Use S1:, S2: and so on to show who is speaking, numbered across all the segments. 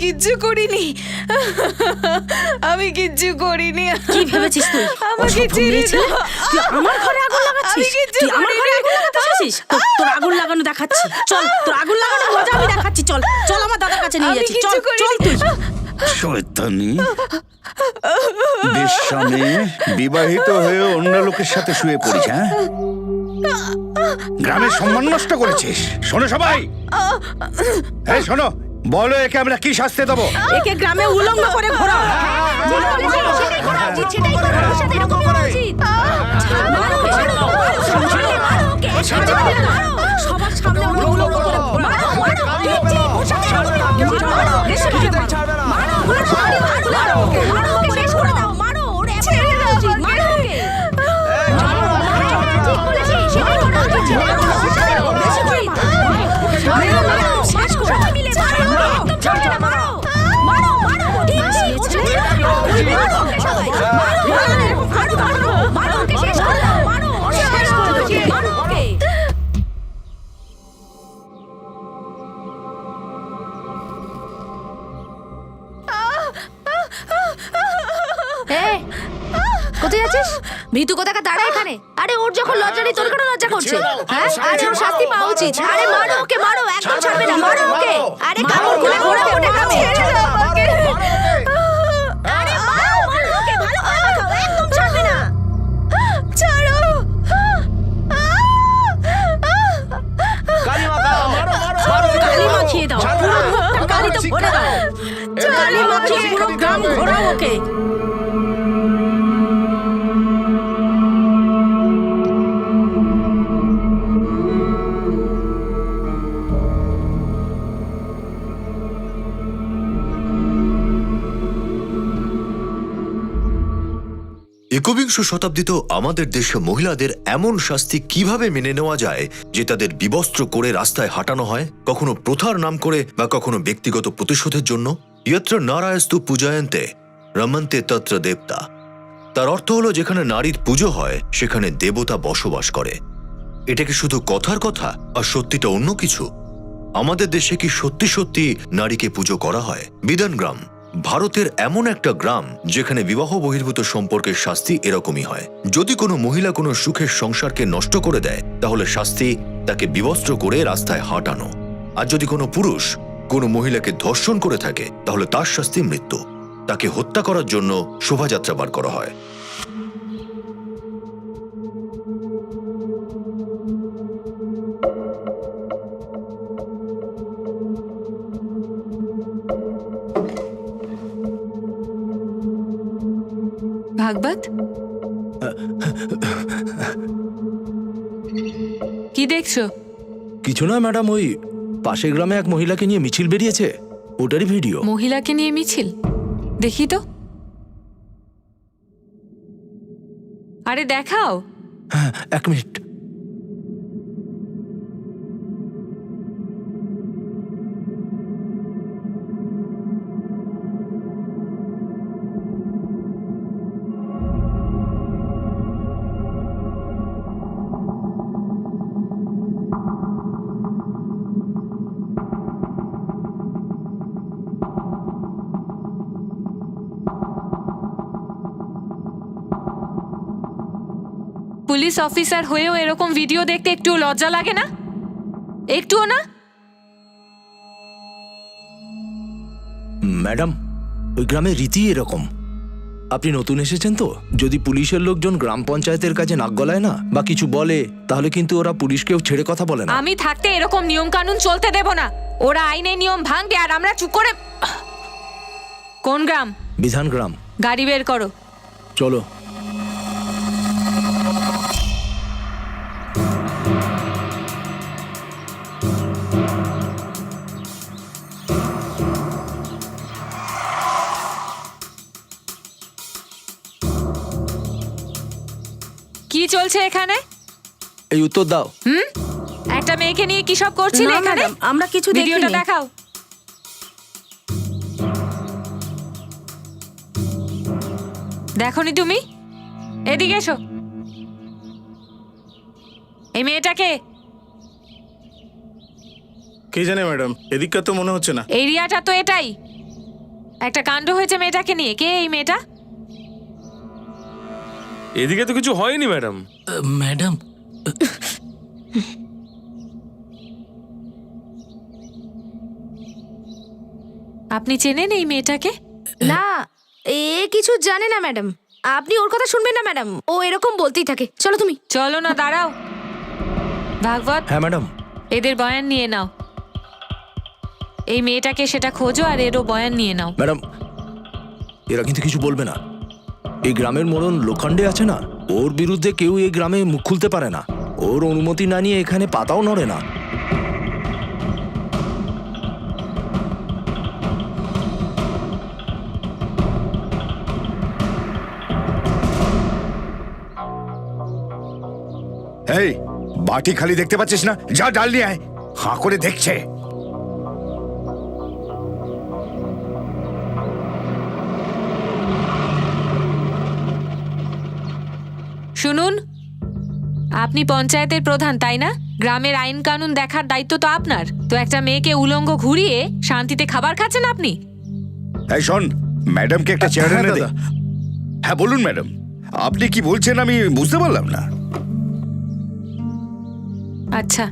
S1: কিচ্ছু করিনি, আমি কিচ্ছু করিনি।
S2: কি ভেবেছিস তুই?
S1: আমাকে ছেড়ে দাও।
S2: তুই আমার ঘরে আগুন লাগাচ্ছিস? তুই আমার ঘরে আগুন লাগাতে এসেছিস? তোর আগুন লাগানো দেখাচ্ছি। চল, তোর আগুন লাগানো মজা আমি দেখাচ্ছি। চল চল, আমার দাদার কাছে নিয়ে যাচ্ছি। চল চল তুই।
S3: শয়তানি বেশ্যামে, বিবাহিত হয়ে অন্য লোকের সাথে শুয়ে পড়িস, হ্যাঁ? গ্রামের সম্মান নষ্ট করেছিস। শোনো সবাই, এই শোনো, বলো একে আমরা কি শাস্তি দেবো?
S2: একে গ্রামে উলঙ্গ করে ঘোরা। সবার সামনে ওকে উলঙ্গ করে ঘোরা।
S4: কোথায় যাচ্ছিস? মৃত্যু কোথাকা দাঁড়া এখানে। আরে ওর যখন লজ্জা নেই, তোর কেন লজ্জা করছে? হ্যাঁ, আরে ওর শাস্তি পাওয়া উচিত। আরে মারো ওকে, মারো, একদম ছাড়বে না, মারো ওকে। আরে কাপড় খুলে ঘোরা ওটা গ্রামে। আরে মারো, মারো ওকে, ভালো করে মাখাও, একদম ছাড়বে না। ছাড়ো।
S5: কালি মাখাও, মারো মারো মারো,
S2: কালি মাখিয়ে দাও, পুরো মুখটা কালিতে ভরে দাও। কালি মাখিয়ে পুরো গ্রাম ঘোরাও ওকে।
S6: একবিংশ শতাব্দীতেও আমাদের দেশে মহিলাদের এমন শাস্তি কিভাবে মেনে নেওয়া যায় যে তাদের বিবস্ত্র করে রাস্তায় হাঁটানো হয়, কখনো প্রথার নাম করে বা কখনো ব্যক্তিগত প্রতিশোধের জন্য? ইয়ত্র নারায়স্তু পূজায়ন্তে রমন্তে তত্র দেবতা। তার অর্থ হলো, যেখানে নারীর পুজো হয় সেখানে দেবতা বসবাস করে। এটা কি শুধু কথার কথা আর সত্যিটা অন্য কিছু? আমাদের দেশে কি সত্যি সত্যি নারীকে পুজো করা হয়? বিধানগ্রাম ভারতের এমন একটা গ্রাম যেখানে বিবাহ বহির্ভূত সম্পর্কের শাস্তি এরকমই হয়। যদি কোনো মহিলা কোনো সুখের সংসারকে নষ্ট করে দেয়, তাহলে শাস্তি তাকে বিবস্ত্র করে রাস্তায় হাঁটানো। আর যদি কোনো পুরুষ কোনো মহিলাকে ধর্ষণ করে থাকে, তাহলে তার শাস্তি মৃত্যু। তাকে হত্যা করার জন্য শোভাযাত্রা বার করা হয়।
S1: ভাগবত, কি দেখছো?
S5: কিছু না ম্যাডাম, ওই পাশের গ্রামে এক মহিলাকে নিয়ে মিছিল বেরিয়েছে, ওটারই ভিডিও।
S1: মহিলাকে নিয়ে মিছিল? দেখি তো। আরে দেখাও।
S5: হ্যাঁ, এক মিনিট।
S1: পুলিশ অফিসার হয়েও এরকম ভিডিও দেখতে একটু লজ্জা লাগে না? একটুও না?
S5: ম্যাডাম, ওই গ্রামের রীতি এরকম। আপনি নতুন এসেছেন তো, যদি পুলিশের লোকজন গ্রাম পঞ্চায়েতের কাছে নাক গলায় না বা কিছু বলে, তাহলে কিন্তু ওরা পুলিশকেও ছেড়ে কথা বলে না।
S1: আমি থাকতে এরকম নিয়ম কানুন চলতে দেব না। ওরা আইনের নিয়ম ভাঙবে আর আমরা চুপ করে। কোন গ্রাম?
S5: বিধান গ্রাম।
S1: গাড়ি বের করো।
S5: চলো।
S1: কি চলছে এখানে?
S5: এই উত্তর দাও।
S1: একটা মেয়েকে নিয়ে কি সব করছিলে
S2: না
S1: এখানে?
S2: ম্যাডাম, আমরা কিছু
S1: ভিডিওটা
S2: দেখিনি।
S1: দেখাও। দেখোনি তুমি? এদিকে এসো। এই মেয়েটাকে?
S7: কে জানে ম্যাডাম, এদিককার তো মনে হচ্ছে না।
S1: এরিয়াটা তো এটাই। একটা কাণ্ড হয়েছে মেয়েটাকে নিয়ে। কে এই মেয়েটা?
S7: এদিকে তো কিছু হয়নি ম্যাডাম।
S8: ম্যাডাম,
S1: আপনি চেনেন এই মেয়েটাকে?
S4: না, এ কিছু জানে না ম্যাডাম। আপনি ওর কথা শুনবেন না ম্যাডাম, ও এরকম বলতেই থাকে। চলো তুমি।
S1: চলো না, দাঁড়াও। ভাগবত,
S5: হ্যাঁ ম্যাডাম।
S1: এদের বয়ান নিয়ে নাও। এই মেয়েটাকে সেটা খোঁজো আর এরও বয়ান নিয়ে নাও।
S5: ম্যাডাম, এরা কিন্তু কিছু বলবে না। এই গ্রামের মোড়ন লোখণ্ডে আছে না, ওর বিরুদ্ধে কেউ এই গ্রামে মুখ খুলতে পারে না। ওর অনুমতি না নিয়ে এখানে পাতাও নড়ে না।
S3: এই বাটি খালি দেখতে পাচ্ছিস না? যা ডাল নিয়ে আয়। হাঁ করে দেখছে।
S1: শুনুন, আপনি পঞ্চায়েতের প্রধান, তাই না? গ্রামের আইন কানুন দেখার দায়িত্ব তো আপনার। তো একটা মেয়েকে উলঙ্গ ঘুরিয়ে শান্তিতে খাবার খাচ্ছেন আপনি?
S3: এই শোন, ম্যাডামকে একটা চেয়ার
S5: হ্যাঁ,
S3: এনে দে।
S5: দাদা।
S3: হ্যাঁ বলুন ম্যাডাম, আপনি কি বলছেন আমি বুঝতে পারলাম না।
S1: আচ্ছা,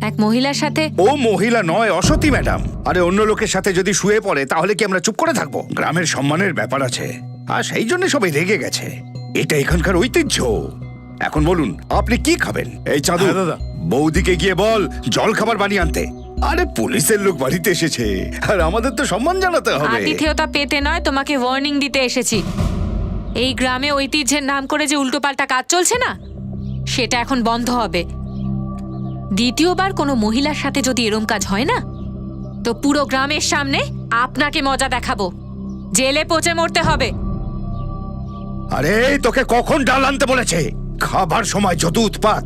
S1: এক মহিলার সাথে?
S3: ও মহিলা নয়, অসতী ম্যাডাম। আরে অন্য লোকের সাথে যদি শুয়ে পড়ে তাহলে কি আমরা চুপ করে থাকবো? গ্রামের সম্মানের ব্যাপার আছে, আর সেই জন্য সবাই রেগে গেছে। এটা এখানকার ঐতিহ্য। এখন বলুন আপনি কি খাবেন? এই চাঁদু,
S5: হ্যাঁ, দাদা।
S3: বৌদিকে গিয়ে বল জল খাবার বানিয়ে আনতে। আরে পুলিশের লোক বাড়িতে এসেছে, আর আমাদের তো সম্মান জানাতে হবে।
S1: আতিথেয়তা পেতে নয়, তোমাকে ওয়ার্নিং দিতে এসেছি। এই গ্রামে ঐতিহ্যের নাম করে যে উল্টোপাল্টা কাজ চলছে না, সেটা এখন বন্ধ হবে। দ্বিতীয়বার কোনো মহিলার সাথে যদি এরম কাজ হয় না, তো পুরো গ্রামের সামনে আপনাকে মজা দেখাবো। জেলে পচে মরতে হবে।
S3: আরে তোকে কখন ডাল আনতে বলেছে? খাবার সময় যত উৎপাত।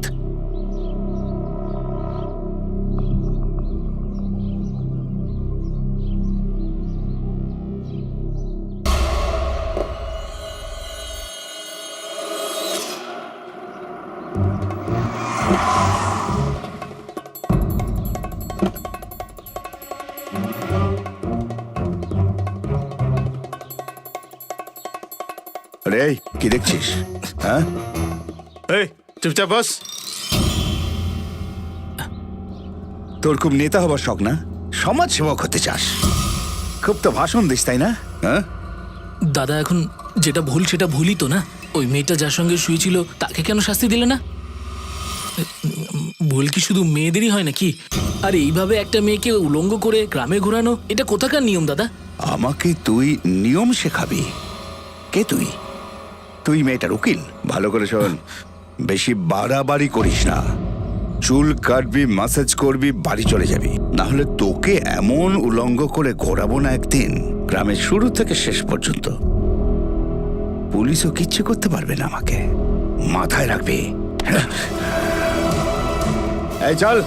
S3: আরে কি দেখছিস? হ্যাঁ,
S7: এই চুপচাপ বস।
S3: তোর খুব নেতা হবার শখ না? সমাজ সেবক হতে চাস? খুব তো ভাষণ দিস, তাই না? হ্যাঁ,
S8: দাদা এখন যেটা ভুল সেটা ভুলই তো না। ওই মেয়েটা যার সঙ্গে শুয়েছিল তাকে কেন শাস্তি দিলে না? ভুল কি শুধু মেয়েদেরই হয় নাকি? আর এইভাবে একটা মেয়েকে উলঙ্গ করে গ্রামে ঘোরানো, এটা কোথাকার নিয়ম দাদা?
S3: আমাকে তুই নিয়ম শেখাবি? কে তুই? তুই মেয়েটার উকিল? ভালো করে শোন, বেশি বাড়াবাড়ি করিস না। চুল কাটবি, মাসাজ করবি, বাড়ি চলে যাবি। না হলে তোকে এমন উলঙ্গ করে ঘোরাবো না একদিন, গ্রামের শুরু থেকে শেষ পর্যন্ত। পুলিশও কিচ্ছু করতে পারবে না আমাকে, মাথায় রাখবি। এই চল।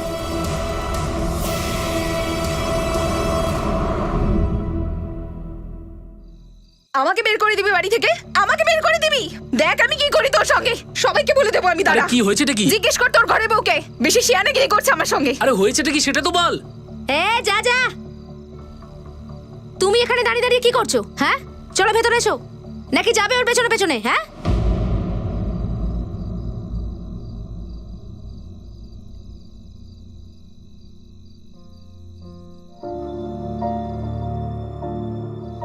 S9: আমাকে বের করে দিবি বাড়ি থেকে? আমাকে বের করে দিবি? দেখ আমি কি করি তোর সঙ্গে, সবাইকে বলে দেবো আমি।
S8: আরে
S9: দাঁড়া,
S8: কি হয়েছেটা কি?
S9: জিজ্ঞেস কর তোর ঘরে বউকে, বেশি শিয়ানে গিয়ে করছে আমার সঙ্গে।
S8: আরে হয়েছেটা কি সেটা তো বল।
S4: এ যা যা, তুমি এখানে দাঁড়িয়ে দাঁড়িয়ে কি করছো? হ্যাঁ, চলো ভেতরে এসো। নাকি যাবে ওর পেছনে পেছনে? হ্যাঁ,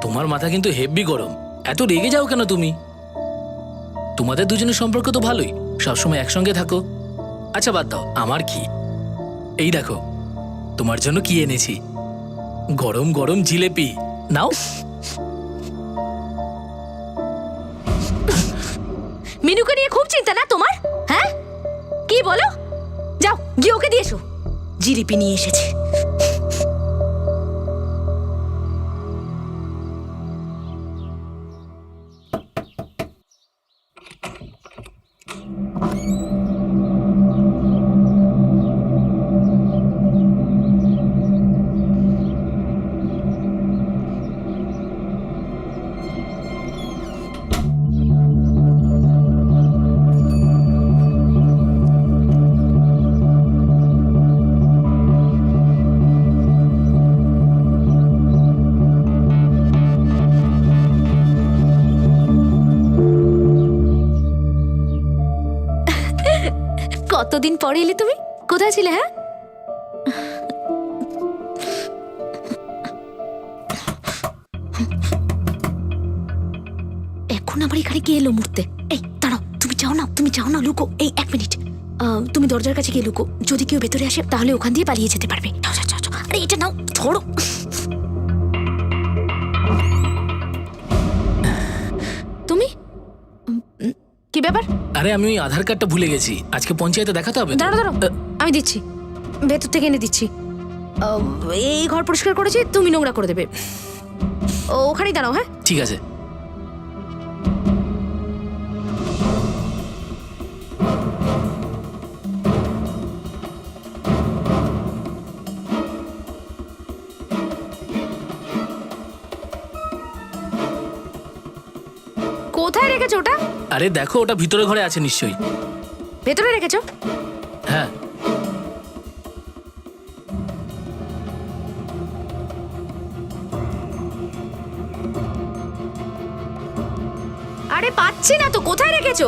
S8: তোমার মাথা কিন্তু হেভি গরম। এত রেগে যাও কেন তুমি? তোমাদের দুজনের সম্পর্ক তো ভালোই, সবসময় একসঙ্গে থাকো। আচ্ছা বাদ দাও, আমার কি? এই দেখো তোমার জন্য কি এনেছি, গরম গরম জিলেপি। নাও।
S4: মিনুকে নিয়ে খুব চিন্তা না তোমার? হ্যাঁ, কি বলো? যাও গিয়ে ওকে দিয়ে এসো, জিলিপি নিয়ে এসেছে। কতদিন পরে এলে তুমি? কোথায় ছিলে? হ্যাঁ, এখন আবার এখানে কে এলো মুহূর্তে? এই দাঁড়াও, তুমি যাও না লুকো। এই 1 মিনিট, তুমি দরজার কাছে গিয়ে লুকো। যদি কেউ ভেতরে আসে তাহলে ওখান দিয়ে পালিয়ে যেতে পারবে। যাও, আরে এটা নাও, ধরো। তুমি কি ব্যাপার?
S8: আরে আমি ওই আধার কার্ডটা ভুলে গেছি, আজকে পঞ্চায়েতে দেখাতে হবে তো।
S4: দাঁড়াও, আমি দিচ্ছি, ভেতর থেকে এনে দিচ্ছি। এই ঘর পরিষ্কার করেছি, তুমি নোংরা করে দেবে। ওখানেই দাঁড়াও। হ্যাঁ,
S8: ঠিক আছে।
S4: কোথায় রেখেছো ওটা?
S8: আরে দেখো, ওটা ভিতরে ঘরে আছে নিশ্চয়ই।
S4: ভেতরে রেখেছো?
S8: হ্যাঁ।
S4: আরে পাচ্ছি না তো, কোথায় রেখেছো?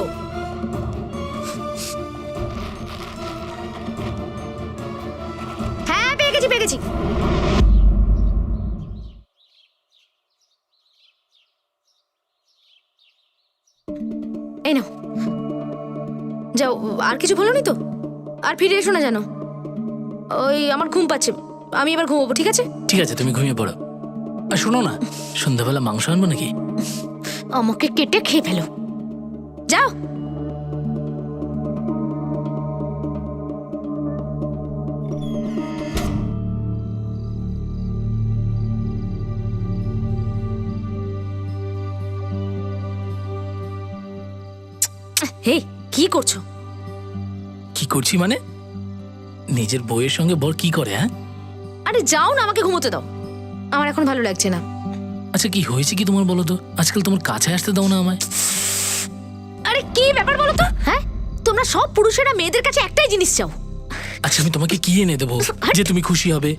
S4: হ্যাঁ, পেয়ে গেছি। এই নাও, যাও। আর কিছু বলোনি তো? আর ফিরে এসো না জানো। ওই আমার ঘুম পাচ্ছে, আমি এবার ঘুমোবো। ঠিক আছে,
S8: ঠিক আছে, তুমি ঘুমিয়ে পড়ো। আর শোনো না, সন্ধ্যাবেলা মাংস আনবো নাকি?
S4: আমাকে কেটে খেয়ে ফেলো, যাও। হে, কি করছো?
S8: কি করছি মানে? নিজের বউয়ের সঙ্গে বর কি করে? হ্যাঁ,
S4: আরে যাও না, আমাকে ঘুমোতে দাও। আমার এখন ভালো লাগছে না।
S8: আচ্ছা, কি হয়েছে কি তোমার বলো তো? আজকাল তোমার কাছে আসতে দাও না আমায়।
S4: আরে কি ব্যাপার বলো তো? হ্যাঁ, তোমরা সব পুরুষেরা মেয়েদের কাছে একটাই জিনিস চাও।
S8: আচ্ছা, আমি তোমাকে কি এনে দেবো যে তুমি খুশি হবে?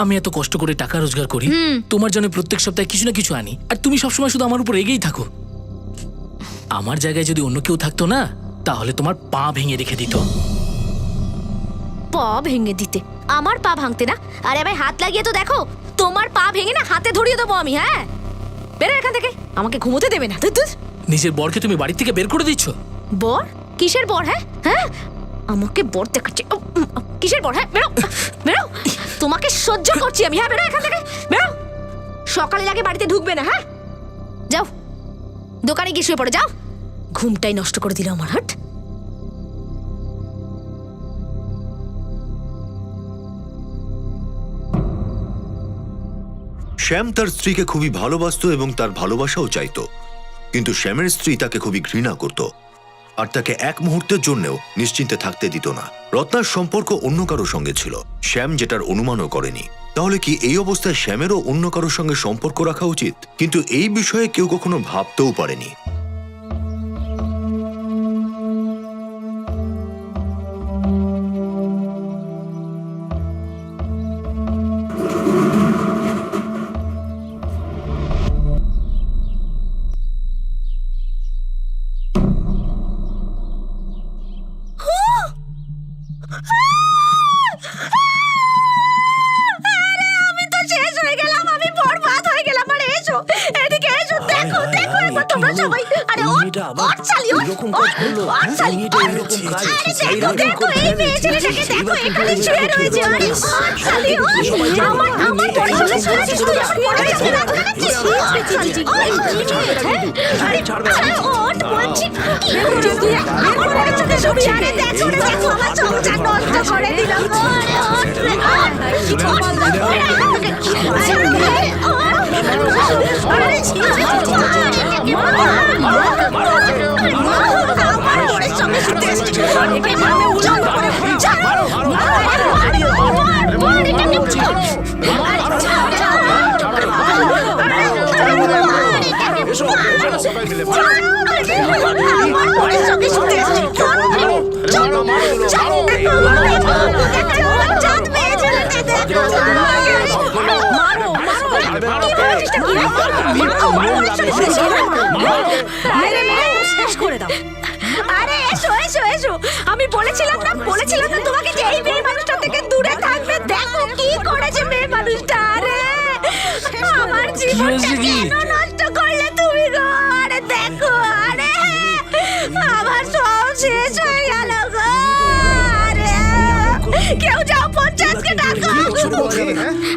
S8: আমি এত কষ্ট করে টাকা রোজগার করি, তোমার জন্য প্রত্যেক সপ্তাহে কিছু না কিছু আনি, আর তুমি সবসময় শুধু আমার উপর রেগেই থাকো। আমার জায়গায় যদি অন্য কেউ থাকতো না, তাহলে তোমার পা ভেঙে রেখে দিত।
S4: পা ভেঙে দিতে? আমার পা ভাঙতে না? আরে ভাই, হাত লাগিয়ে তো দেখো, তোমার পা ভেঙে না হাতে ধরিয়ে দেবো আমি। হ্যাঁ, বেরো এখান থেকে, আমাকে ঘুমোতে দেবে না।
S8: নিজের বরকে তুমি বাড়ি থেকে বের করে দিচ্ছ।
S4: বর? কিসের বর? হ্যাঁ, আমাকে বর দেখাচ্ছে। কিসের বর? হ্যাঁ, বেরো। তোমাকে সহ্য করছি আমি। হ্যাঁ, বেরো এখান থেকে, বেরো। সকালে লাগে বাড়িতে ঢুকবে না। হ্যাঁ, যাও, দোকানে গিয়ে শুয়ে পড়ে যাও। ঘুমটাই নষ্ট করে দিল আমার। হাট।
S6: শ্যাম তার স্ত্রীকে খুবই ভালোবাসতো এবং তার ভালোবাসাও চাইতো, কিন্তু শ্যামের স্ত্রী তাকে খুবই ঘৃণা করত আর তাকে এক মুহূর্তের জন্যও নিশ্চিন্তে থাকতে দিত না। রত্নার সম্পর্ক অন্য কারো সঙ্গে ছিল, শ্যাম যেটার অনুমানও করেনি। তাহলে কি এই অবস্থায় শ্যামেরও অন্য কারোর সঙ্গে সম্পর্ক রাখা উচিত? কিন্তু এই বিষয়ে কেউ কখনো ভাবতেও পারেনি।
S4: আমি তো শেষ হয়ে গেলাম, আমি বরবাদ হয়ে গেলাম। আরে এসো, এদিকে এসো, দেখো একবার তোমরা সবাই। আরে ওঠ চালি, ওঠ চালি। আরে দেখো, এই মেয়ে ছেলেটাকে দেখো, এখানে শুয়ে রয়েছে। আরে ওঠ চালি, আমার পরিবারের শুয়ে আছে, শুধু আমার পরিবারের রাত কাটাচ্ছিস। আরে ওঠ বলছি, কি করছিস তুই? আমার পরিবারের শুয়ে আছে। আরে দেখো, আমার চোখটা নষ্ট করে দিল। শেষ করে দাও। আরে এসো এসো এসো, আমি বলেছিলাম না তোমাকে যে এই মেয়ে মানুষটা থেকে দূরে থাকবে। দেখো কি করেছে মেয়ে মানুষটা। আরে আমার জীবনটা কেন নষ্ট করলে তুমি গো? আরে দেখো, আরে আমার সব শেষ হয়ে গেল গো। আরে কেউ যাও, পঞ্চায়েতকে ডাকো।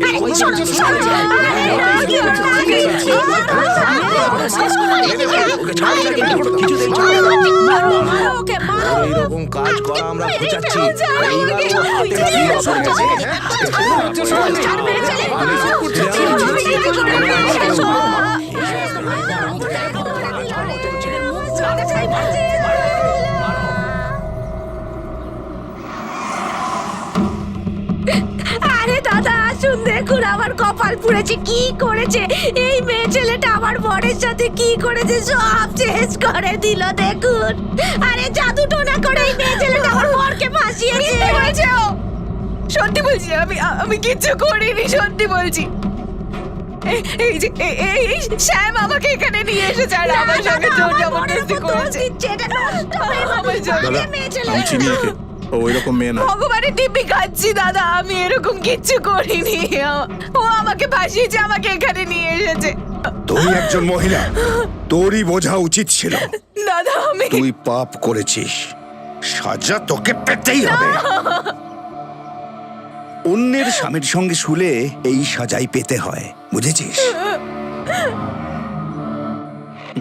S4: আরে চল চল,
S5: এইরকম কাজ করা আমরা খোঁচাচ্ছি।
S4: আরে দাদা আসুন, দেখুন আমার কপাল পুড়েছে। কি করেছে এই মেয়ে ছেলেটা আমার বরের সাথে, কি করেছে সব শেষ করে দিল। দেখুন, আরে জাদু টোনা করে এই মেয়ে ছেলেটা আমার বরকে ফাঁসিয়েছে।
S9: সত্যি বলছি, আমি কিচ্ছু করিনি, সত্যি বলছি। এই যে এই শ্যাম আমাকে এখানে নিয়ে এসেছে আর আমার সঙ্গে জোর জবরদস্তি করেছে।
S7: আমি চিনি একে, ও এরকম মেয়ে না।
S9: ভগবানের দিব্যি খাচ্ছি দাদা, আমি এরকম কিচ্ছু করিনি। ও আমাকে ফাঁসিয়েছে, আমাকে এখানে নিয়ে এসেছে।
S3: তুই একজন মহিলা, তোরই বোঝা উচিত ছিল।
S9: দাদা আমি
S3: তুই পাপ করেছিস, সাজা তোকে পেতেই হবে। অন্যের স্বামীর সঙ্গে শুলে এই সাজাই পেতে হয়, বুঝেছিস?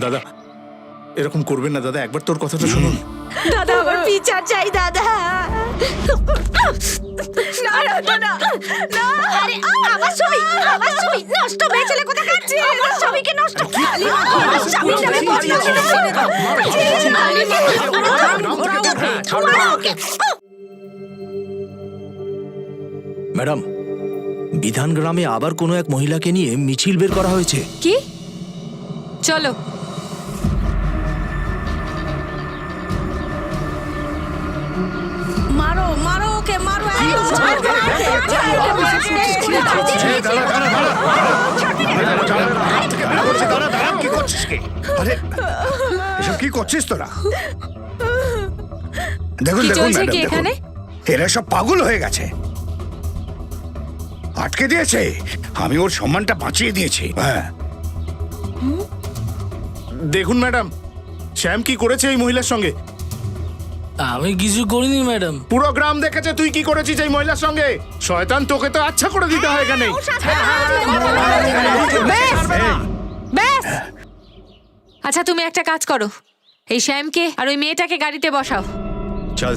S7: দাদা এরকম করবেন না দাদা, একবার তোর কথাটা শুনুন।
S4: দাদা আমার বিচার চাই দাদা।
S9: না না না না,
S4: আরে আমার ছবি নষ্ট মেয়ে ছেলে কোথা কাটছে? আমার ছবিকে নষ্ট আমার স্বামীর নামে বদনাম করে দাও।
S5: ম্যাডাম, বিধান গ্রামে আবার কোনো এক মহিলাকে নিয়ে মিছিল বের করা হয়েছে।
S1: কি? চলো।
S2: মারো মারো ওকে, মারো।
S3: কি করছিস কি? আরে এসব কি করছিস তোরা? দেখুন
S1: কি
S3: দেখুন
S1: চলছে
S3: ম্যাডাম,
S1: কি
S3: দেখুন।
S1: এখানে?
S3: এরা সব পাগল হয়ে গেছে, আটকে দিয়েছে। আমি ওর সম্মানটা বাঁচিয়ে দিয়েছি। হ্যাঁ,
S7: দেখুন ম্যাডাম, শ্যাম কি করেছে এই মহিলার সঙ্গে।
S8: আমি কিছু করিনি ম্যাডাম।
S7: পুরো গ্রাম দেখেছে তুই কি করেছিস এই মহিলার সঙ্গে। শয়তান, তোকে তো আচ্ছা করে দিতে হয় এখানে।
S1: ব্যাস। আচ্ছা তুমি একটা কাজ করো, এই শ্যামকে আর ওই মেয়েটাকে গাড়িতে বসাও।
S7: চল।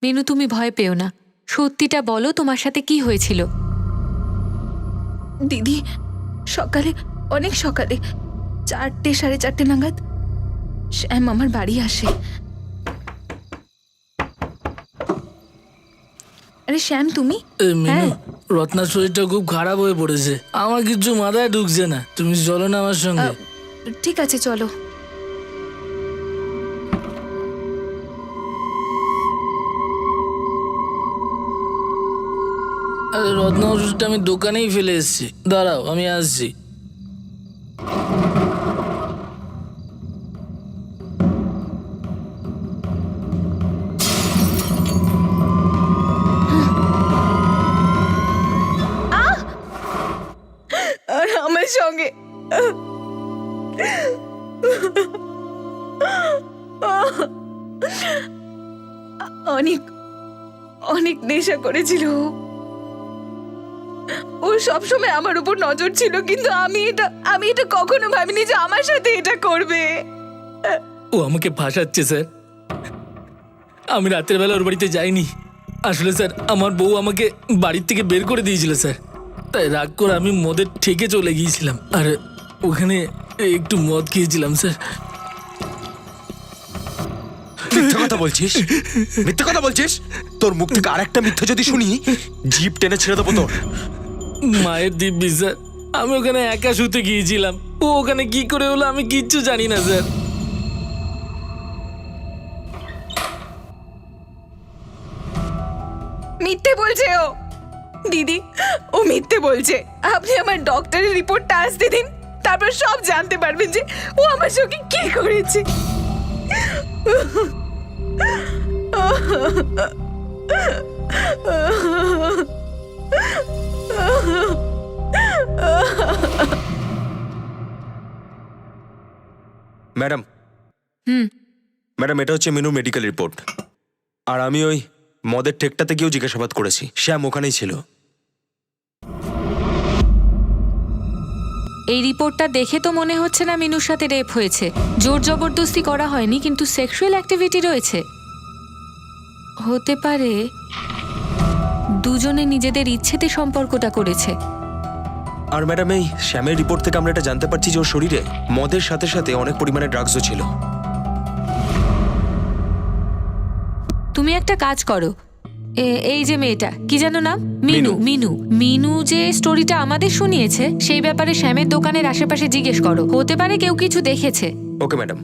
S1: মিনু তুমি ভয় পেও না, সত্যিটা বলো তোমার সাথে কি হয়েছিল।
S9: দিদি সকালে, অনেক সকালে 4টে 4:30 নাগাদ শ্যাম আমার বাড়ি আসে। আরে শ্যাম তুমি?
S8: মিনু, রত্নার শরীরটা খুব খারাপ হয়ে পড়েছে, আমার কিছু মাথায় ঢুকছে না। তুমি চলো না আমার সঙ্গে।
S9: ঠিক আছে চলো।
S8: আরে রত্না ওষুধটা আমি দোকানেই ফেলে এসেছি, দাঁড়াও আমি আসছি।
S9: আর আমার সঙ্গে অনেক অনেক নেশা করেছিল। ও সবসময় আমার উপর নজর ছিল, কিন্তু আমি এটা কখনো ভাবিনি যে আমার সাথে এটা করবে।
S8: ও আমাকে ফাঁসাচ্ছে স্যার। আমি রাতের বেলা ওর বাড়িতে যাইনি। আসলে স্যার আমার বউ আমাকে বাড়ির থেকে বের করে দিয়েছিল স্যার, তাই রাগ করে আমি মদের ঠেকে চলে গিয়েছিলাম আর ওখানে একটু মদ খেয়েছিলাম স্যার।
S5: মিথ্যে কথা বলছিস, মিথ্যে কথা বলছিস। তোর মুখ থেকে আরেকটা মিথ্যে যদি শুনি, জিভ টেনে ছেড়ে দেবো তোর।
S8: মায়ের দিব্যি স্যার, আমি ওখানে একা শুতে গিয়েছিলাম। ও ওখানে কি করে হলো আমি কিচ্ছু জানি না স্যার।
S9: মিথ্যে বলছে ও। দিদি, ও মিথ্যে বলছে। আপনি আমার ডক্টরের রিপোর্টটা আসতে দিন, তারপর সব জানতে পারবেন যে ও আমার সঙ্গে কি করেছে।
S10: ম্যাডাম
S1: হুম।
S10: ম্যাডাম, এটা হচ্ছে মিনুর মেডিকেল রিপোর্ট। আর আমি ওই মদের ঠেকটাতে গিয়েও জিজ্ঞাসাবাদ করেছি, শ্যাম ওখানেই ছিল।
S1: এই রিপোর্টটা দেখে তো মনে হচ্ছে না মিনুর সাথে রেপ হয়েছে। জোর জবরদস্তি করা হয়নি, কিন্তু সেক্সুয়াল অ্যাক্টিভিটি রয়েছে। হতে পারে দুজনে নিজেদের ইচ্ছেতে সম্পর্কটা করেছে।
S10: আর ম্যাডাম, এই শ্যামের রিপোর্ট থেকে আমরা এটা জানতে পারছি যে ওর শরীরে মদের সাথে সাথে অনেক পরিমাণে ড্রাগসও ছিল।
S1: তুমি একটা কাজ করো, এই যে মেয়েটা, কি যেন নাম, মিনু। মিনু মিনু যে স্টোরিটা আমাদের শুনিয়েছে, সেই ব্যাপারে শ্যামের দোকানের আশেপাশে জিজ্ঞেস করো। হতে পারে কেউ কিছু দেখেছে।
S10: Okay madam.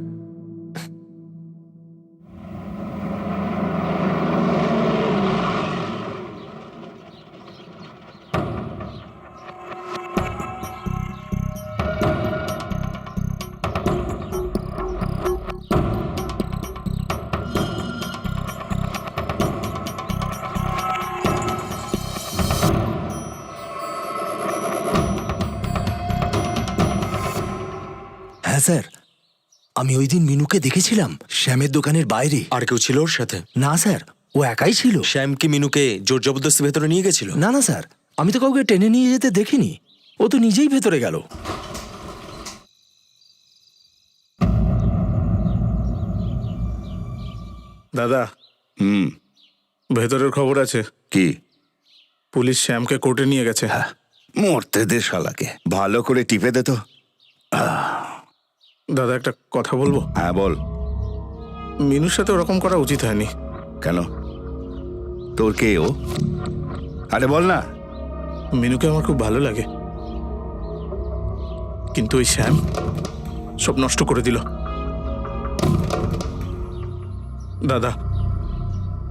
S5: হ্যাঁ স্যার, আমি ওই দিন মিনুকে দেখেছিলাম শ্যামের দোকানের বাইরে।
S10: আর কেউ ছিল ওর সাথে?
S5: না স্যার, ও একাই ছিল।
S10: শ্যাম কি মিনুকে জোর জবরদস্তি ভেতরে নিয়ে গেছিল?
S5: না না স্যার, আমি তো কাউকে টেনে নিয়ে যেতে দেখিনি। ও তো নিজেই ভেতরে গেল।
S7: দাদা, ভেতরের খবর আছে।
S3: কি?
S7: পুলিশ শ্যামকে কোর্টে নিয়ে গেছে।
S3: মরতে দে শালাকে, ভালো করে টিপে দে তো।
S7: দাদা, একটা কথা বলবো?
S3: হ্যাঁ বল।
S7: মিনুর সাথে ওরকম করা উচিত হয়নি।
S3: কেন? তোর কে ও? আরে বল না।
S7: মিনুকে আমার খুব ভালো লাগে, কিন্তু ওই শ্যাম সব নষ্ট করে দিল। দাদা,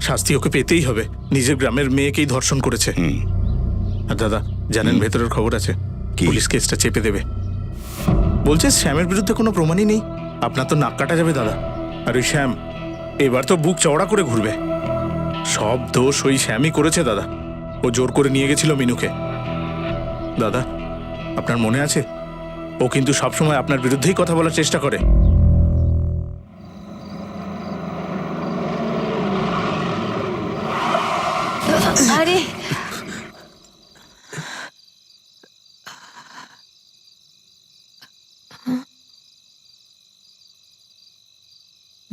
S7: শাস্তি ওকে পেতেই হবে। নিজের গ্রামের মেয়েকেই ধর্ষণ করেছে। আর দাদা জানেন, ভেতরের খবর আছে পুলিশ কেসটা চেপে দেবে। বলছে শ্যামের বিরুদ্ধে কোনো প্রমাণই নেই। আপনার তো নাক কাটা যাবে দাদা। আর ওই শ্যাম এবার তো বুক চওড়া করে ঘুরবে। সব দোষ ওই শ্যামই করেছে দাদা। ও জোর করে নিয়ে গেছিল মিনুকে। দাদা, আপনার মনে আছে? ও কিন্তু সবসময় আপনার বিরুদ্ধেই কথা বলার চেষ্টা করে।
S1: আরে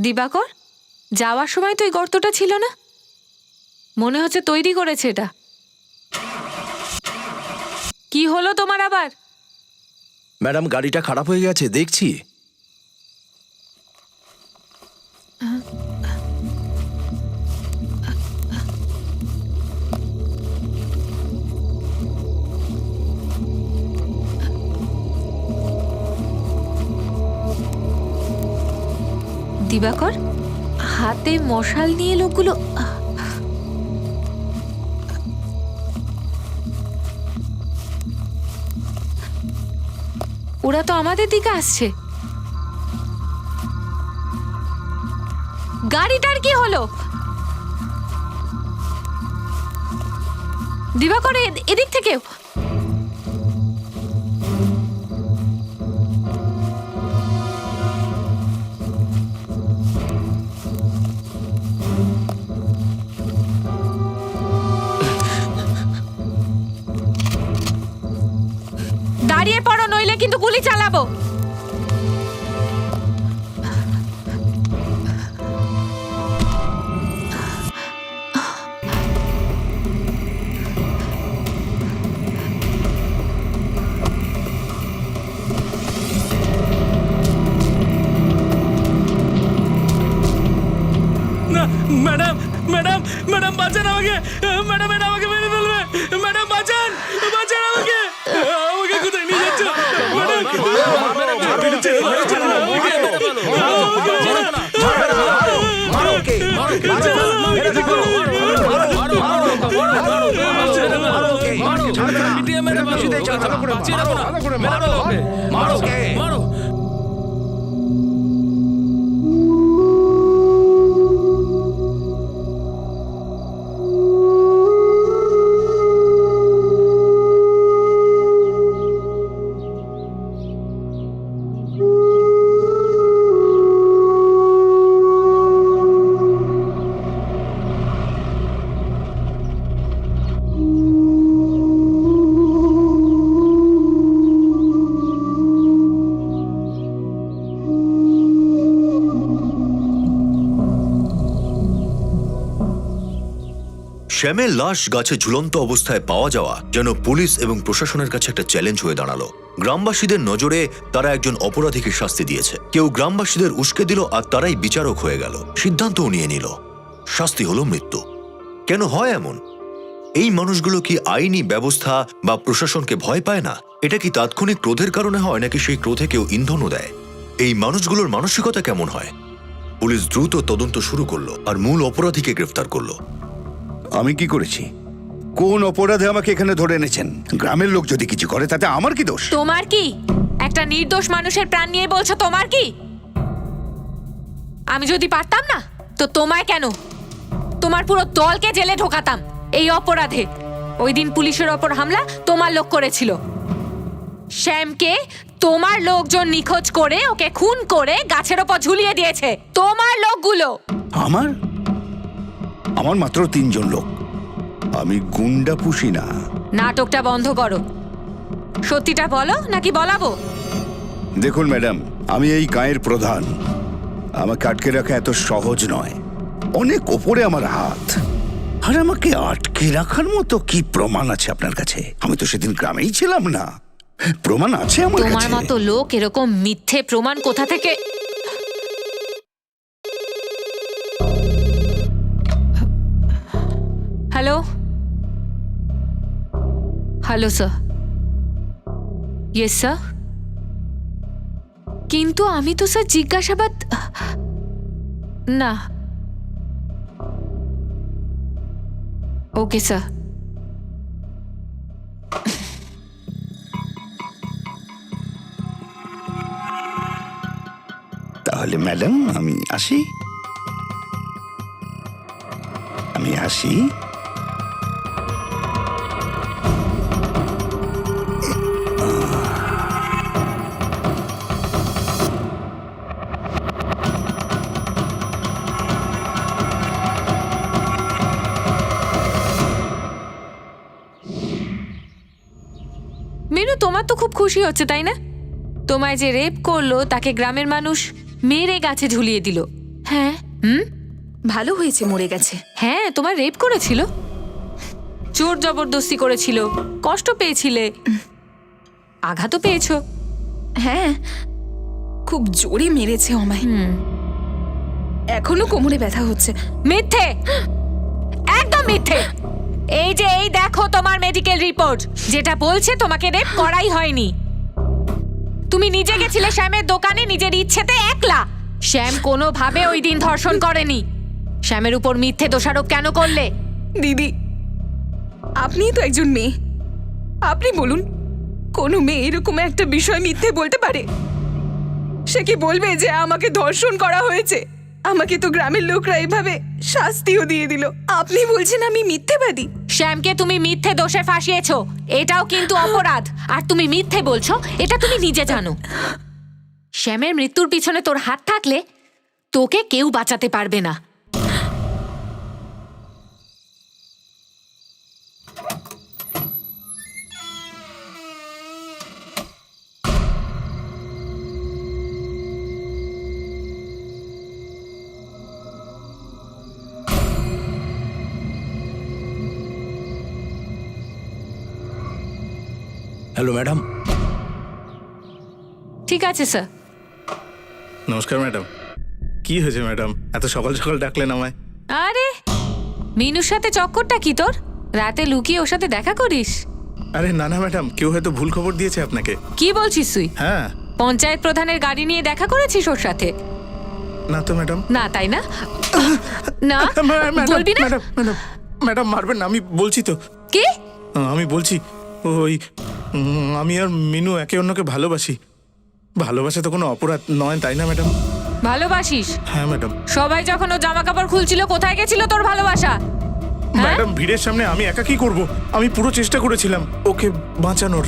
S1: দিবাকর, যাওয়ার সময় তো এই গর্তটা ছিল না। মনে হচ্ছে তৈরি করেছে এটা। কি হলো তোমার আবার?
S5: ম্যাডাম, গাড়িটা খারাপ হয়ে গেছে, দেখছি।
S1: দিবাকর, হাতে মশাল নিয়ে লোকগুলো ওরা তো আমাদের দিকে আসছে। গাড়িটার কি হলো? দিবাকর, এদিক থেকে। দাঁড়িয়ে পড়ো, নইলে কিন্তু গুলি চালাবো।
S8: না ম্যাডাম, ম্যাডাম, ম্যাডাম বাঁচান আমাকে। ম্যাডাম, এটা আমাকে মেরে ফেলবে। ম্যাডাম বাঁচান, বাঁচান আমাকে। আমাকে কোথায় নিয়ে যাচ্ছ? ম্যাডাম, বাঁচিয়ে মেরে ফেলো। বাঁচিয়ে রাখো না। মারো ওকে, মারো, মারো।
S6: শ্যামের লাশ গাছে ঝুলন্ত অবস্থায় পাওয়া যাওয়া যেন পুলিশ এবং প্রশাসনের কাছে একটা চ্যালেঞ্জ হয়ে দাঁড়ালো। গ্রামবাসীদের নজরে তারা একজন অপরাধীকে শাস্তি দিয়েছে। কেউ গ্রামবাসীদের উস্কে দিল আর তারাই বিচারক হয়ে গেল, সিদ্ধান্তও নিয়ে নিল। শাস্তি হলো মৃত্যু। কেন হয় এমন? এই মানুষগুলো কি আইনি ব্যবস্থা বা প্রশাসনকে ভয় পায় না? এটা কি তাৎক্ষণিক ক্রোধের কারণে হয়, নাকি সেই ক্রোধে কেউ ইন্ধনও দেয়? এই মানুষগুলোর মানসিকতা কেমন হয়? পুলিশ দ্রুত তদন্ত শুরু করলো আর মূল অপরাধীকে গ্রেফতার করলো।
S3: আমি কি করেছি? কোন অপরাধে আমাকে এখানে ধরে এনেছেন? গ্রামের লোক যদি কিছু করে তাতে আমার কি দোষ?
S1: তোমার কি? একটা নির্দোষ মানুষের প্রাণ নিয়ে বলছো তোমার কি? আমি যদি পারতাম না তো তোমায় কেন, তোমার পুরো দলকে জেলে ঢোকাতাম এই অপরাধে। ওই দিন পুলিশের ওপর হামলা তোমার লোক করেছিল। শ্যামকে তোমার লোকজন নিখোঁজ করে ওকে খুন করে গাছের ওপর ঝুলিয়ে দিয়েছে তোমার লোকগুলো।
S3: আমার মাত্র 3 জন লোক। আমি গুন্ডা পুষি না।
S1: নাটকটা বন্ধ করো, সত্যিটা বলো নাকি বলাবো?
S3: দেখুন ম্যাডাম, আমি এই গাঁয়ের প্রধান। আমাকে আটকে রাখা এত সহজ নয়। অনেক ওপরে আমার হাত। আর আমাকে আটকে রাখার মতো কি প্রমাণ আছে আপনার কাছে? আমি তো সেদিন গ্রামেই ছিলাম না। প্রমাণ আছে আমার কাছে।
S1: তোমার মতো লোক এরকম মিথ্যে প্রমাণ কোথা থেকে? Hello hello sir. Yes sir. কিন্তু আমি তো স্যার জিজ্ঞাসাবাদ না। Okay sir.
S3: তাহলে ম্যাডাম আমি আসি।
S1: মিনু, তোমার তো খুব খুশি হচ্ছে তাই না? তোমায় যে রেপ করলো তাকে গ্রামের মানুষ মেরে গাছে ঝুলিয়ে দিল। হ্যাঁ।
S9: ভালো হয়েছে মরে গেছে।
S1: হ্যাঁ, তোমার রেপ করেছিল, জোর জবরদস্তি করেছিল, কষ্ট পেয়েছিলে, আঘাতও পেয়েছো।
S9: হ্যাঁ, খুব জোরে মেরেছে আমায়। এখনো কোমরে ব্যথা হচ্ছে।
S1: মিথ্যে, একদম মিথ্যে। এই যে এই দেখো তোমার মেডিকেল রিপোর্ট, যেটা বলছে তোমাকে রেপ করাই হয়নি। তুমি নিজে গেছিলে শ্যামের দোকানে নিজের ইচ্ছেতে একলা। শ্যাম কোনোভাবে ওই দিন ধর্ষণ করেনি। শ্যামের উপর মিথ্যে দোষারোপ কেন করলে?
S9: দিদি, আপনিই তো একজন মেয়ে। আপনি বলুন, কোনো মেয়ে এরকম একটা বিষয় মিথ্যে বলতে পারে? সে কি বলবে যে আমাকে ধর্ষণ করা হয়েছে? আমাকে তো গ্রামের লোকরা এভাবে শাস্তিও দিয়ে দিল। আপনি বলছেন আমি মিথ্যেবাদী?
S1: শ্যামকে তুমি মিথ্যে দোষে ফাঁসিয়েছো, এটাও কিন্তু অপরাধ। আর তুমি মিথ্যে বলছো এটা তুমি নিজে জানো। শ্যামের মৃত্যুর পিছনে তোর হাত থাকলে তোকে কেউ বাঁচাতে পারবে না।
S5: Hello madam.
S1: ঠিক আছে স্যার।
S7: নমস্কার ম্যাডাম। কি হয়েছে ম্যাডাম, এত সকাল সকাল ডাকলেন আমায়?
S1: আরে মিনুর সাথে চক্করটা কি তোর? রাতে লুকিয়ে ওর সাথে দেখা করিস?
S7: আরে না না ম্যাডাম, কেউ হয়তো ভুল খবর দিয়েছে আপনাকে।
S1: কি বলছিস তুই?
S7: হ্যাঁ।
S1: পঞ্চায়েত প্রধানের গাড়ি নিয়ে দেখা করেছিস ওর সাথে?
S7: না তো ম্যাডাম।
S1: না তাই না? না বলবি না?
S7: ম্যাডাম ম্যাডাম ম্যাডাম মারবেন না, আমি বলছি তো।
S1: কি?
S7: আমি বলছি ওই আমি আর মিনু একে অন্যকে ভালোবাসি। ভালোবাসা তো কোনো অপরাধ নয়, তাই না ম্যাডাম?
S1: ভালোবাসিস?
S7: হ্যাঁ ম্যাডাম।
S1: সবাই যখন ও জামা কাপড় খুলছিল কোথায় গেছিল তোর ভালোবাসা? হ্যাঁ?
S7: ম্যাডাম, ভিড়ের সামনে আমি একা কি করব? আমি পুরো চেষ্টা করেছিলাম ওকে বাঁচানোর,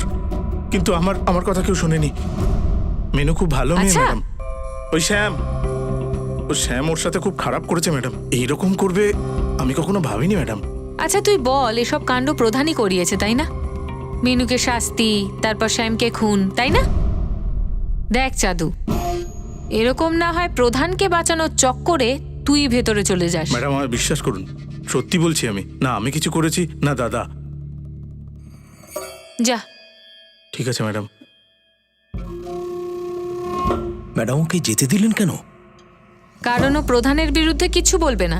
S7: কিন্তু আমার কথা কেউ শোনেনি। মিনু খুব ভালো মেয়ে
S1: আচ্ছা।
S7: ম্যাডাম। ওই শ্যাম ওর সাথে খুব খারাপ করেছে ম্যাডাম। এইরকম করবে আমি কখনো ভাবিনি ম্যাডাম।
S1: আচ্ছা তুই বল, এসব কাণ্ড প্রধানই করিয়েছে তাই না? মিনুকে শাস্তি, তারপর শ্যামকে খুন, তাই না? দেখ চাঁদু, এরকম না হয় প্রধানকে বাঁচানোর চক্করে তুই ভেতরে চলে যাস।
S7: ম্যাডাম আমায় বিশ্বাস করুন, সত্যি বলছি আমি। না আমি কিছু করেছি না দাদা।
S1: যা।
S7: ঠিক আছে ম্যাডাম।
S5: ম্যাডাম ওকে যেতে দিলেন কেন?
S1: কারণ ও প্রধানের বিরুদ্ধে কিছু বলবে না,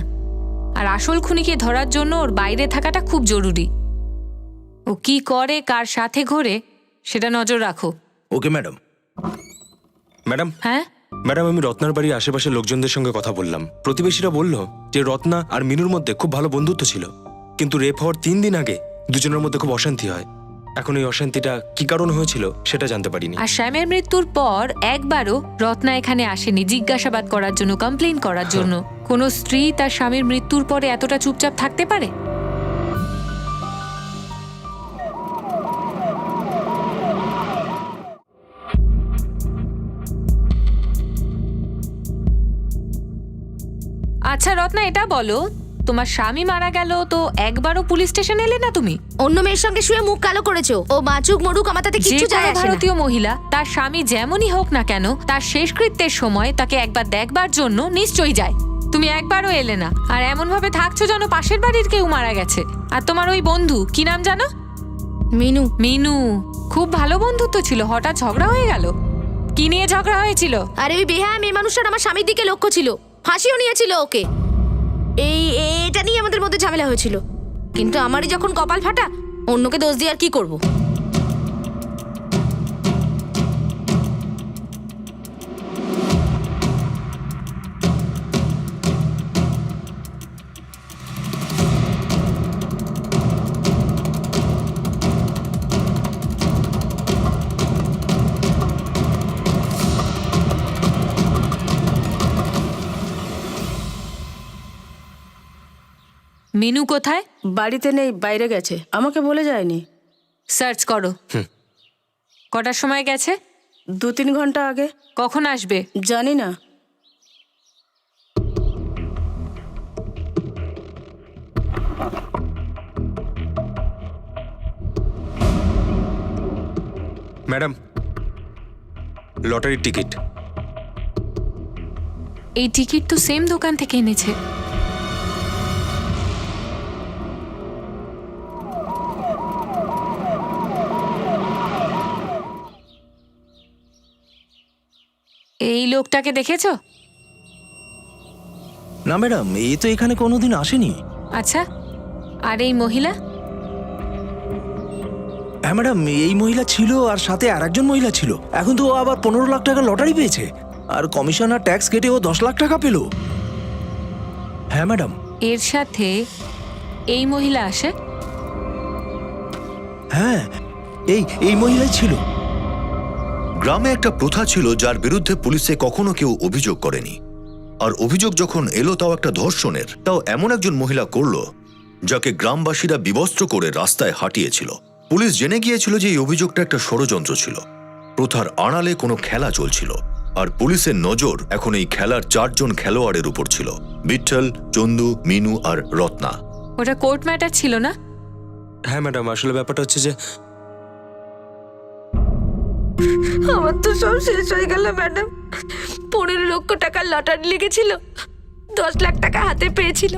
S1: আর আসল খুনিকে ধরার জন্য ওর বাইরে থাকাটা খুব জরুরি। ও কি করে, কার সাথে ঘোরে, সেটা নজর রাখো।
S5: Okay madam.
S10: ম্যাডাম,
S1: হ্যাঁ?
S10: ম্যাডাম আমি রত্নার বাড়ির আশেপাশের লোকজনদের সঙ্গে কথা বললাম। প্রতিবেশীরা বলল যে রত্না আর মিনুর মধ্যে খুব ভালো বন্ধুত্ব ছিল, কিন্তু রেপ হওয়ার 3 দিন আগে দুজনের মধ্যে খুব অশান্তি হয়। এখন এই অশান্তিটা কি কারণ হয়েছিল সেটা জানতে পারিনি।
S1: আর শ্যামের মৃত্যুর পর একবারও রত্না এখানে আসেনি জিজ্ঞাসাবাদ করার জন্য, কমপ্লেইন করার জন্য। কোনো স্ত্রী তার স্বামীর মৃত্যুর পরে এতটা চুপচাপ থাকতে পারে? আচ্ছা রত্না, এটা বলো, তোমার স্বামী মারা গেল তো একবারও পুলিশ স্টেশনে এলে না তুমি?
S4: অন্য মেয়ের সঙ্গে শুয়ে মুখ কালো করেছো। ও বাঁচুক মরুক আমার তাতে
S1: যে
S4: কিচ্ছু যায়
S1: কোনো
S4: আসে না।
S1: ভারতীয় মহিলা তার স্বামী যেমনই হোক না কেন, তার শেষকৃত্যের সময় তাকে একবার দেখবার জন্য নিশ্চয়ই যায়। তুমি একবারও এলে না, আর এমন ভাবে থাকছো যেন পাশের বাড়ির কেউ মারা গেছে। আর তোমার ওই বন্ধু কি নাম জানো?
S4: মিনু।
S1: মিনু। খুব ভালো বন্ধুত্ব ছিল, হঠাৎ ঝগড়া হয়ে গেল। কি নিয়ে ঝগড়া হয়েছিল?
S4: আরে ওই বেহায়া মেয়ে মানুষটার আমার স্বামীর দিকে লক্ষ্য ছিল, ফাঁসিও নিয়েছিল ওকে। এটা নিয়ে আমাদের মধ্যে ঝামেলা হয়েছিল, কিন্তু আমারই যখন কপাল ফাটা, অন্যকে দোষ দিয়ে আর কি করব।
S1: মিনু কোথায়?
S2: বাড়িতে নেই, বাইরে গেছে, আমাকে বলে যায়নি।
S1: সার্চ করো। কটার সময় গেছে?
S2: 2-3 ঘন্টা আগে।
S1: কখন আসবে?
S2: জানি না।
S10: ম্যাডাম, লটারির টিকিট।
S1: এই টিকিট তো সেম দোকান থেকে এনেছে। এই লোকটাকে দেখেছো?
S5: না ম্যাডাম, এই তো এখানে কোনোদিন আসেনি।
S1: আচ্ছা, আর এই মহিলা?
S5: হ্যাঁ ম্যাডাম, এই মহিলা ছিল আর সাথে আরেকজন মহিলা ছিল। এখন তো ও আবার 15 লাখ টাকা লটারি পেয়েছে, আর কমিশন আর ট্যাক্স কেটে ও 10 লাখ টাকা পেল। হ্যাঁ ম্যাডাম।
S1: এর সাথে এই মহিলা আসে?
S5: হ্যাঁ, এই মহিলাই ছিল।
S6: গ্রামে একটা প্রথা ছিল যার বিরুদ্ধে পুলিশে কখনো কেউ অভিযোগ করেনি। আর অভিযোগ যখন এলো, তাও একটা ধর্ষণের, তাও এমন একজন মহিলা করলো যাকে গ্রামবাসীরা বিবস্ত্র করে রাস্তায় হাঁটিয়েছিল। পুলিশ জেনে গিয়েছিল যে এই অভিযোগটা একটা ষড়যন্ত্র ছিল, প্রথার আড়ালে কোনো খেলা চলছিল। আর পুলিশের নজর এখন এই খেলার 4 জন খেলোয়াড়ের উপর ছিল, বিঠল, চন্দু, মিনু আর রত্না।
S1: ওটা কোর্ট ম্যাটার ছিল না?
S10: হ্যাঁ ম্যাডাম, আসলে ব্যাপারটা হচ্ছে যে
S4: আমার তো সব শেষ হয়ে গেল ম্যাডাম। 15 লক্ষ টাকার লটারি লেগেছিল, 10 লাখ টাকা হাতে পেয়েছিল,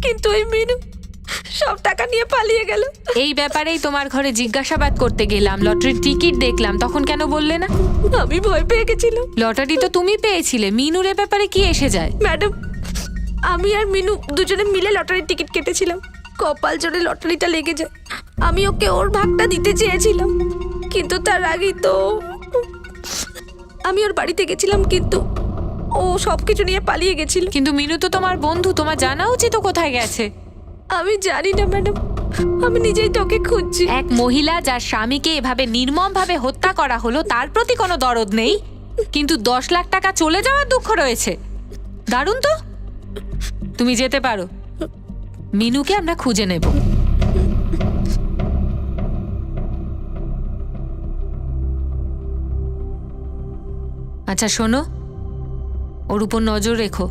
S4: কিন্তু ওই মিনু সব টাকা নিয়ে পালিয়ে গেল।
S1: এই ব্যাপারেই তোমার ঘরে জিজ্ঞাসাবাদ করতে গেলাম, লটারির টিকিট দেখলাম, তখন কেন বললে না?
S4: আমি ভয় পেয়ে গেছিলাম।
S1: লটারি তো তুমি পেয়েছিলে, মিনুর এ ব্যাপারে কি এসে যায়?
S4: ম্যাডাম, আমি আর মিনু দুজনে মিলে লটারির টিকিট কেটেছিলাম। কপাল জোরে লটারিটা লেগে যায়। আমি ওকে ওর ভাগটা দিতে চেয়েছিলাম, কিন্তু তার আগেই তো আমি ওর বাড়িতে গেছিলাম, কিন্তু ও সবকিছু নিয়ে পালিয়ে গেছিল।
S1: কিন্তু মিনু তো তোমার বন্ধু, তোমার জানা উচিত ও কোথায় গেছে।
S4: আমি জানি না ম্যাডাম,
S9: আমি নিজেই তোকে খুঁজছি।
S1: এক মহিলা যার স্বামীকে এভাবে নির্মমভাবে হত্যা করা হলো তার প্রতি কোনো দরদ নেই, কিন্তু 10 লাখ টাকা চলে যাওয়ার দুঃখ রয়েছে। দারুণ তো। তুমি যেতে পারো, মিনুকে আমরা খুঁজে নেব। আচ্ছা শোনো, ওর উপর নজর রেখো।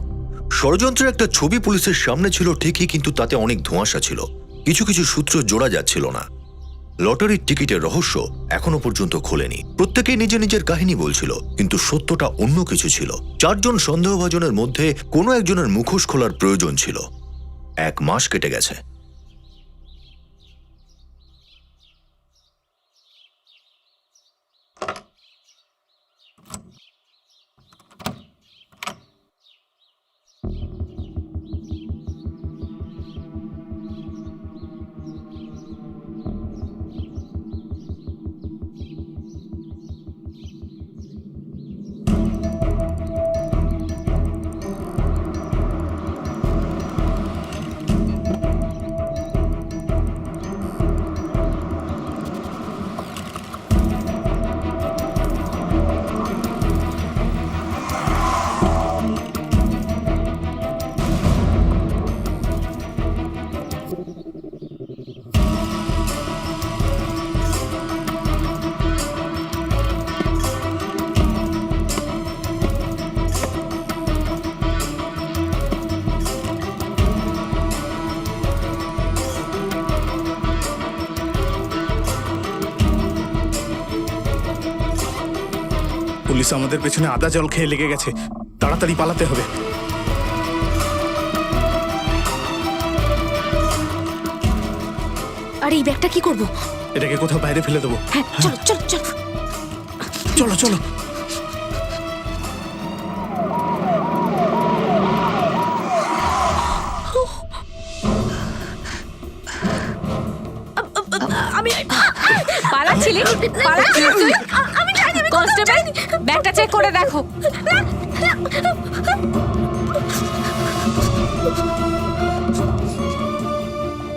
S6: ষড়যন্ত্রের একটা ছবি পুলিশের সামনে ছিল ঠিকই, কিন্তু তাতে অনেক ধোঁয়াশা ছিল। কিছু কিছু সূত্র জোড়া যাচ্ছিল না। লটারির টিকিটের রহস্য এখনো পর্যন্ত খোলেনি। প্রত্যেকেই নিজের নিজের কাহিনী বলছিল, কিন্তু সত্যটা অন্য কিছু ছিল। 4 জন সন্দেহভাজনের মধ্যে কোনো একজনের মুখোশ খোলার প্রয়োজন ছিল। 1 মাস কেটে গেছে।
S7: পুলিশ আমাদের পেছনে আদা জল খেয়ে লেগে গেছে, তাড়াতাড়ি পালাতে হবে।
S4: আর এই ব্যাগটা কি করব?
S7: এটাকে কোথাও বাইরে ফেলে দেবো।
S4: হ্যাঁ চলো চলো চলো
S7: চলো চলো।
S4: আমি
S1: পালাচ্ছিলি? পালাচ্ছিলি তুই? কনস্টেবল, ব্যাগটা চেক করে দেখো।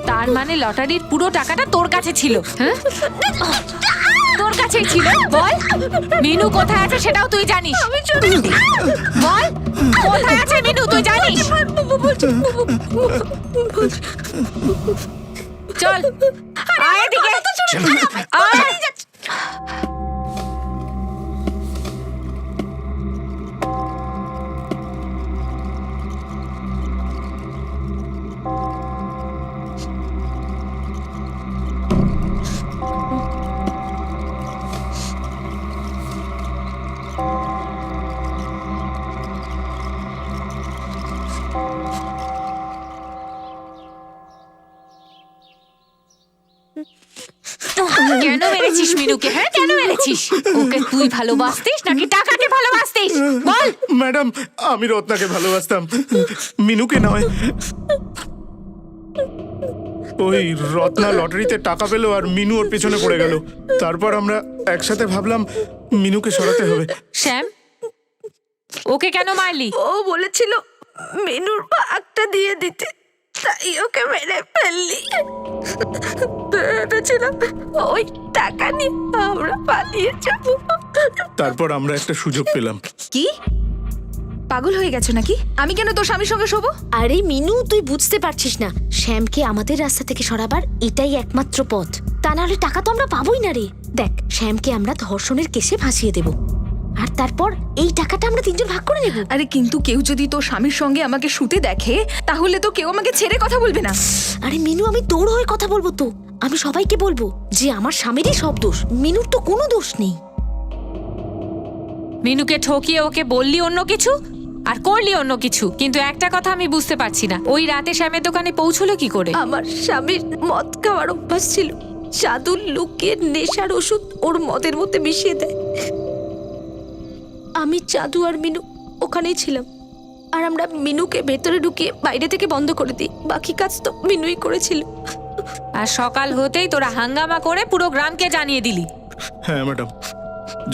S1: তার মানে লটারির পুরো টাকাটা তোর কাছে ছিল? হ্যাঁ, তোর কাছেই ছিল। বল, মিনু কোথায় আছে সেটাও তুই জানিস? বল, কোথায় আছে মিনু তুই জানিস? চল আয় এদিকে, আয়। কেন মেরেছিস মিনুকে? হ্যাঁ, কেন মেরেছিস? ওকে তুই ভালোবাসতিস নাকি টাকাকে ভালোবাসতিস? বল।
S7: ম্যাডাম, আমি রত্নাকে ভালোবাসতাম, মিনুকে নয়। ওই রত্না লটারিতে টাকা পেলো আর মিনু ওর পেছনে পড়ে গেল। তারপর আমরা একসাথে ভাবলাম মিনুকে সরাতে হবে।
S1: শ্যাম, ওকে কেন মারলি?
S4: ও বলেছিল মেনুর ভাগটা দিয়ে দিতে, তাই ওকে মেরে ফেললি। ভেবেছিলাম ওই টাকা নিয়ে আমরা পালিয়ে যাব।
S7: তারপর আমরা একটা সুযোগ পেলাম।
S9: কি পাগল হয়ে গেছো নাকি? আমি কেন তোর স্বামীর সঙ্গে শোবো?
S4: আরে মিনু, তুই বুঝতে পারছিস না, শ্যামকে আমাদের রাস্তা থেকে সরাবার এটাই একমাত্র পথ। তা নাহলে টাকা তো আমরা পাবোই না রে। দেখ, শ্যামকে আমরা ধর্ষণের কেসে ফাঁসিয়ে দেব, আর তারপর এই টাকাটা আমরা 3 জন ভাগ করে নেব।
S9: আরে কিন্তু কেউ যদি তোর স্বামীর সঙ্গে আমাকে শুতে দেখে, তাহলে তো কেউ আমাকে ছেড়ে কথা বলবে না।
S4: আরে মিনু, আমি তোর হয়ে কথা বলবো তো। আমি সবাইকে বলবো যে আমার স্বামীরই সব দোষ, মিনুর তো কোনো দোষ নেই।
S1: মিনুকে ঠকিয়ে ওকে বললি অন্য কিছু আর করলি অন্য কিছু, কিন্তু একটা কথা আমি বুঝতে পারছি না, ওই রাতে শ্যামের দোকানে পৌঁছলো কি করে?
S4: আমার স্বামীর মদ খাওয়ার অভ্যাস ছিল, জাদুর লুকিয়ে নেশার ওষুধ ওর মদের মধ্যে মিশিয়ে দেয়। আমি, জাদু আর মিনু ওখানেই ছিলাম, আর আমরা মিনুকে ভেতরে ঢুকিয়ে বাইরে থেকে বন্ধ করে দিই। বাকি কাজ তো মিনুই করেছিল।
S1: আর সকাল হতেই তোরা হাঙ্গামা করে পুরো গ্রামকে জানিয়ে দিলি।
S7: হ্যাঁ ম্যাডাম,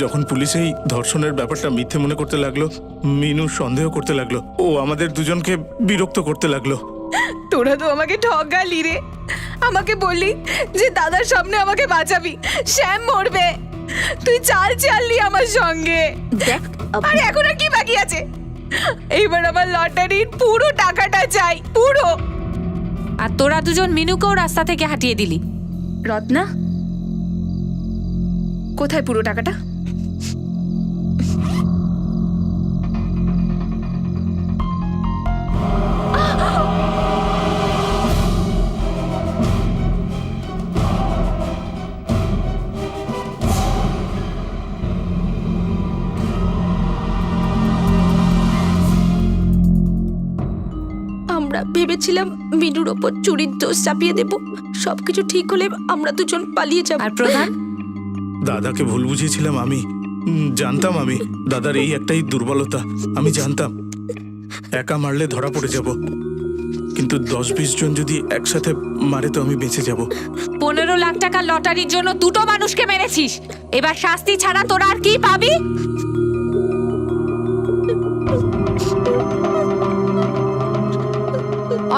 S7: যখন পুলিশ এই ধর্ষণের ব্যাপারটা মিথ্যে মনে করতে লাগলো, মিনু সন্দেহ করতে লাগলো, ও আমাদের দুজনকে বিরক্ত করতে লাগলো।
S9: তোরা তো আমাকে ঠগালি রে। আমাকে বললি যে দাদার সামনে আমাকে বাঁচাবি, শ্যাম মরবে, তুই চাল চাললি আমার সঙ্গে।
S4: দেখ
S9: আর এখন আর কি বাকি আছে? এইবার আমার লটারির পুরো টাকাটা চাই, পুরো।
S1: আর তোরা দুজন মিনুকেও রাস্তা থেকে হাঁটিয়ে দিলি।
S9: রত্না, কোথায় পুরো টাকাটা?
S2: আমরা ভেবেছিলাম মিনুর ওপর চুরির দোষ চাপিয়ে দেব, সবকিছু ঠিক হলে আমরা দুজন পালিয়ে যাব।
S1: আর প্রধান,
S7: দাদাকে ভুল বুঝিয়েছিলাম আমি। জানতাম আমি দাদার এই একটাই দুর্বলতা, আমি জানতাম একা মারলে ধরা পড়ে যাব, কিন্তু 10-20 জন যদি একসাথে মারে তো আমি বেঁচে যাব।
S1: 15 লাখ টাকা লটারির জন্য দুটো মানুষকে মেরেছিস, এবার শাস্তি ছাড়া তোরা আর কি পাবি?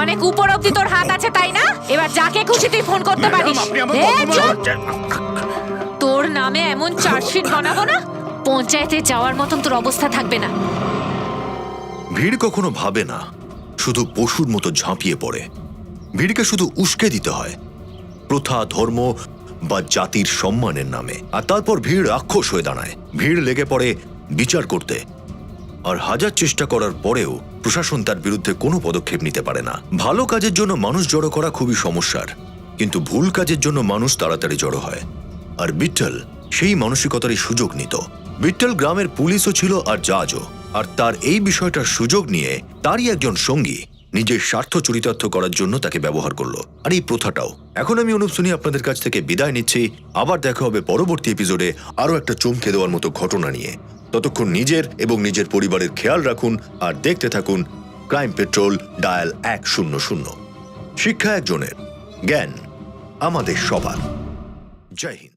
S1: অনেক উপর অব্দি তোর হাত আছে তাই না? এবার যাকে খুশি তুই ফোন করতে পারিস। তোর নামে এমন চার্জশিট বানাবো না, পঞ্চায়েতে যাওয়ার মতন তোর অবস্থা থাকবে না।
S6: ভিড় কখনো ভাবে না, শুধু পশুর মতো ঝাঁপিয়ে পড়ে। ভিড়কে শুধু উস্কে দিতে হয় প্রথা, ধর্ম বা জাতির সম্মানের নামে, আর তারপর ভিড় রাক্ষস হয়ে দাঁড়ায়। ভিড় লেগে পড়ে বিচার করতে, আর হাজার চেষ্টা করার পরেও প্রশাসন তার বিরুদ্ধে কোনো পদক্ষেপ নিতে পারে না। ভালো কাজের জন্য মানুষ জড়ো করা খুবই সমস্যার, কিন্তু ভুল কাজের জন্য মানুষ তাড়াতাড়ি জড়ো হয়। আর বিট্টল সেই মানসিকতারই সুযোগ নিত। বিট্টল গ্রামের পুলিশও ছিল আর জাজও, আর তার এই বিষয়টার সুযোগ নিয়ে তারই একজন সঙ্গী নিজের স্বার্থ চরিতার্থ করার জন্য তাকে ব্যবহার করলো। আর এই প্রথাটাও। এখন আমি অনুপ শুনি আপনাদের কাছ থেকে বিদায় নিচ্ছি। আবার দেখা হবে পরবর্তী এপিসোডে আরো একটা চমকে দেওয়ার মতো ঘটনা নিয়ে। ততক্ষণ নিজের এবং নিজের পরিবারের খেয়াল রাখুন আর দেখতে থাকুন ক্রাইম পেট্রোল ডায়াল 100। শিক্ষা একজনের, জ্ঞান আমাদের সবার। জয় হিন্দ।